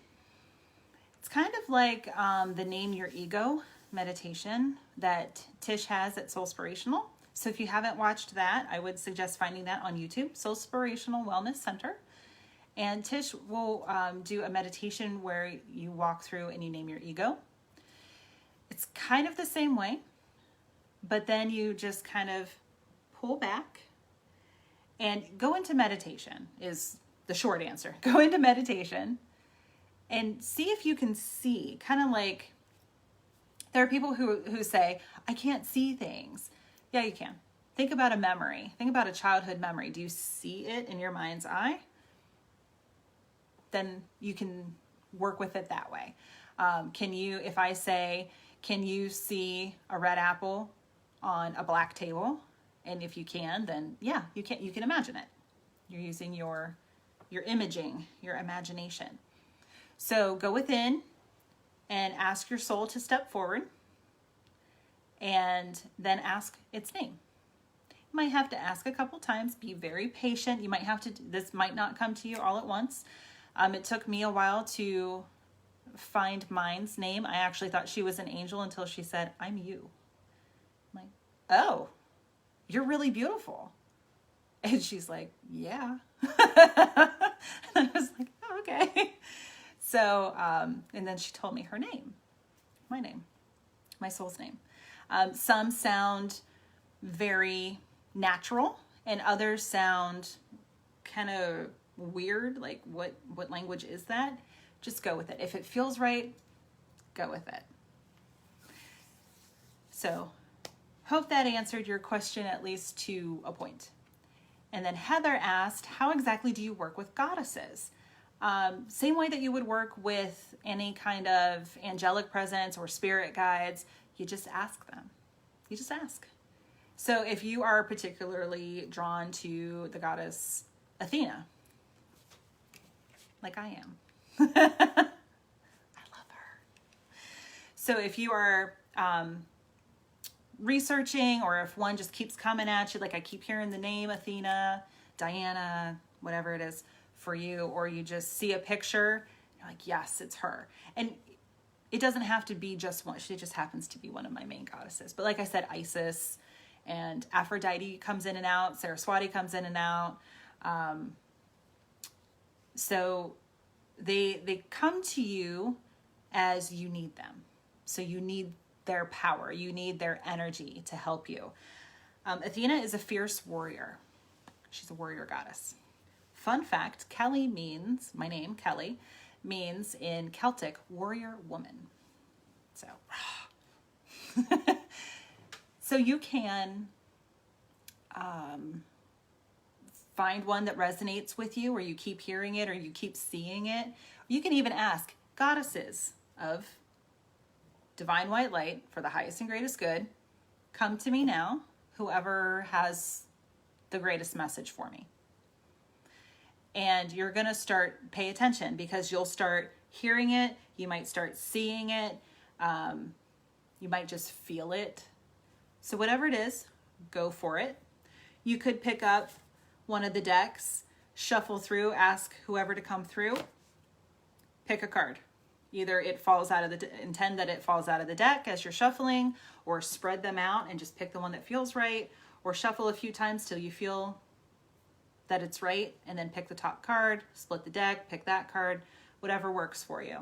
It's kind of like the name your ego meditation that Tish has at Soulspirational. So if you haven't watched that, I would suggest finding that on YouTube, Soulspirational Wellness Center. And Tish will do a meditation where you walk through and you name your ego. It's kind of the same way, but then you just kind of pull back and go into meditation is the short answer. Go into meditation and see if you can see, kind of like, there are people who say, I can't see things. Yeah, you can. Think about a memory. Think about a childhood memory. Do you see it in your mind's eye? Then you can work with it that way. Can you, if I say, can you see a red apple on a black table? And if you can, then yeah, you can imagine it. You're using your imaging, your imagination. So go within and ask your soul to step forward and then ask its name. You might have to ask a couple times, be very patient. You might have to, this might not come to you all at once. It took me a while to find mine's name. I actually thought she was an angel until she said, I'm you. I'm like, oh, you're really beautiful. And she's like, yeah. And I was like, oh, okay. So, and then she told me her name, my name, my soul's name. Some sound very natural and others sound kind of weird. Like what language is that? Just go with it. If it feels right, go with it. So hope that answered your question at least to a point. And then Heather asked, how exactly do you work with goddesses? Same way that you would work with any kind of angelic presence or spirit guides, you just ask them. You just ask. So if you are particularly drawn to the goddess Athena, like I am, I love her. So if you are researching, or if one just keeps coming at you, like I keep hearing the name Athena, Diana, whatever it is for you, or you just see a picture, you're like, yes, it's her. And it doesn't have to be just one. She just happens to be one of my main goddesses. But like I said, Isis and Aphrodite comes in and out. Saraswati comes in and out. So they come to you as you need them. So you need their power. You need their energy to help you. Athena is a fierce warrior. She's a warrior goddess. Fun fact, Kelly means, my name, Kelly, means in Celtic, warrior woman. So, so you can find one that resonates with you, or you keep hearing it, or you keep seeing it. You can even ask goddesses of divine white light for the highest and greatest good, come to me now, whoever has the greatest message for me. And you're going to pay attention, because you'll start hearing it. You might start seeing it. You might just feel it. So whatever it is, go for it. You could pick up one of the decks, shuffle through, ask whoever to come through, pick a card. Either it falls out of intend that it falls out of the deck as you're shuffling, or spread them out and just pick the one that feels right, or shuffle a few times till you feel that it's right, and then pick the top card, split the deck, pick that card, whatever works for you.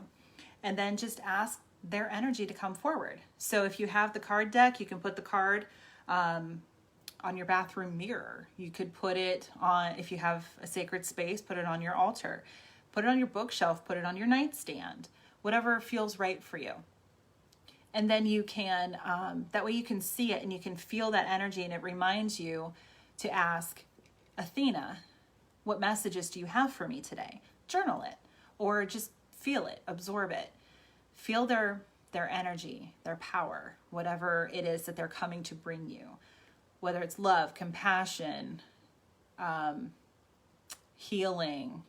And then just ask their energy to come forward. So if you have the card deck, you can put the card on your bathroom mirror. You could put it on, if you have a sacred space, put it on your altar, put it on your bookshelf, put it on your nightstand, whatever feels right for you. And then you can, that way you can see it and you can feel that energy, and it reminds you to ask Athena, what messages do you have for me today? Journal it, or just feel it, absorb it. Feel their energy, their power, whatever it is that they're coming to bring you. Whether it's love, compassion, healing,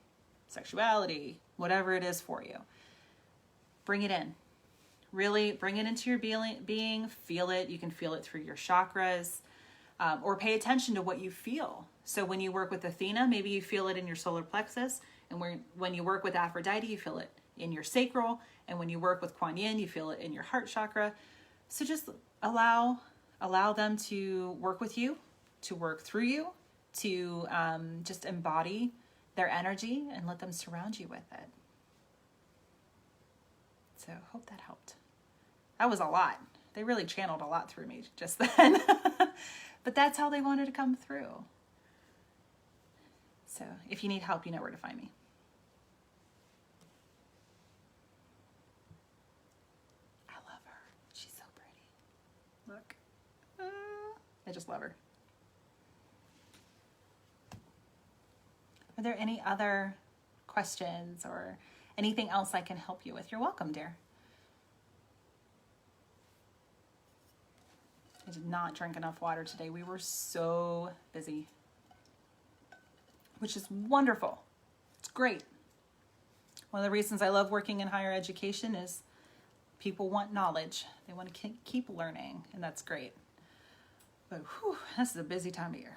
sexuality, whatever it is for you. Bring it in. Really bring it into your being, feel it. You can feel it through your chakras, or pay attention to what you feel. So when you work with Athena, maybe you feel it in your solar plexus. And when you work with Aphrodite, you feel it in your sacral. And when you work with Kuan Yin, you feel it in your heart chakra. So just allow them to work with you, to work through you, to just embody their energy and let them surround you with it. So hope that helped. That was a lot. They really channeled a lot through me just then. But that's how they wanted to come through. So if you need help, you know where to find me. I love her. She's so pretty. Look. I just love her. Are there any other questions or anything else I can help you with? You're welcome, dear. I did not drink enough water today. We were so busy, which is wonderful. It's great. One of the reasons I love working in higher education is people want knowledge. They want to keep learning, and that's great. But whew, this is a busy time of year.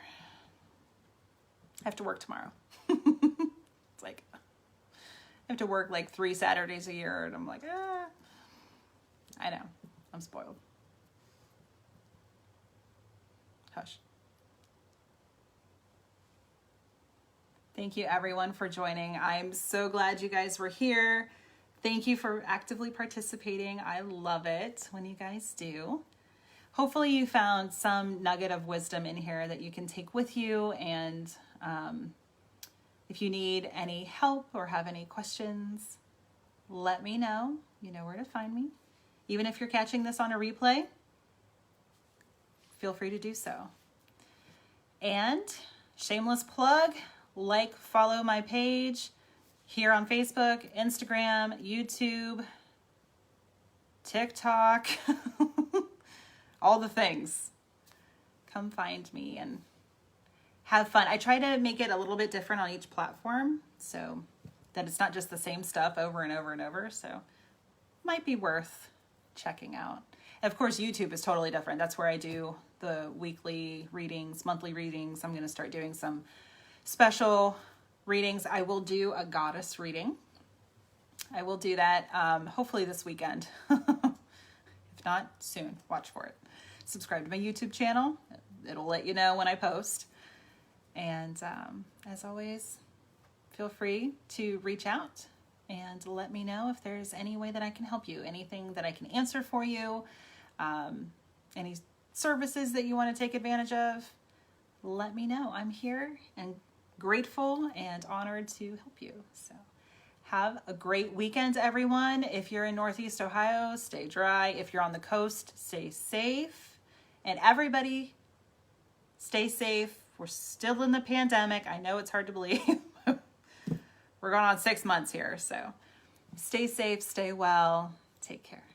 I have to work tomorrow. It's like, I have to work like 3 Saturdays a year, and I'm like, I know, I'm spoiled. Hush. Thank you everyone for joining. I'm so glad you guys were here. Thank you for actively participating. I love it when you guys do. Hopefully you found some nugget of wisdom in here that you can take with you, and if you need any help or have any questions, let me know. You know where to find me. Even if you're catching this on a replay, feel free to do so. And shameless plug, like, follow my page here on Facebook, Instagram, YouTube, TikTok, all the things. Come find me and have fun. I try to make it a little bit different on each platform so that it's not just the same stuff over and over and over. So might be worth checking out. And of course, YouTube is totally different. That's where I do the weekly readings, monthly readings. I'm going to start doing some special readings. I will do a goddess reading. I will do that hopefully this weekend. If not, soon. Watch for it. Subscribe to my YouTube channel. It'll let you know when I post. And as always, feel free to reach out and let me know if there's any way that I can help you, anything that I can answer for you, any services that you want to take advantage of. Let me know. I'm here and grateful and honored to help you. So have a great weekend, everyone. If you're in Northeast Ohio, stay dry. If you're on the coast, stay safe. And everybody, stay safe. We're still in the pandemic. I know it's hard to believe. We're going on 6 months here. So stay safe, stay well, take care.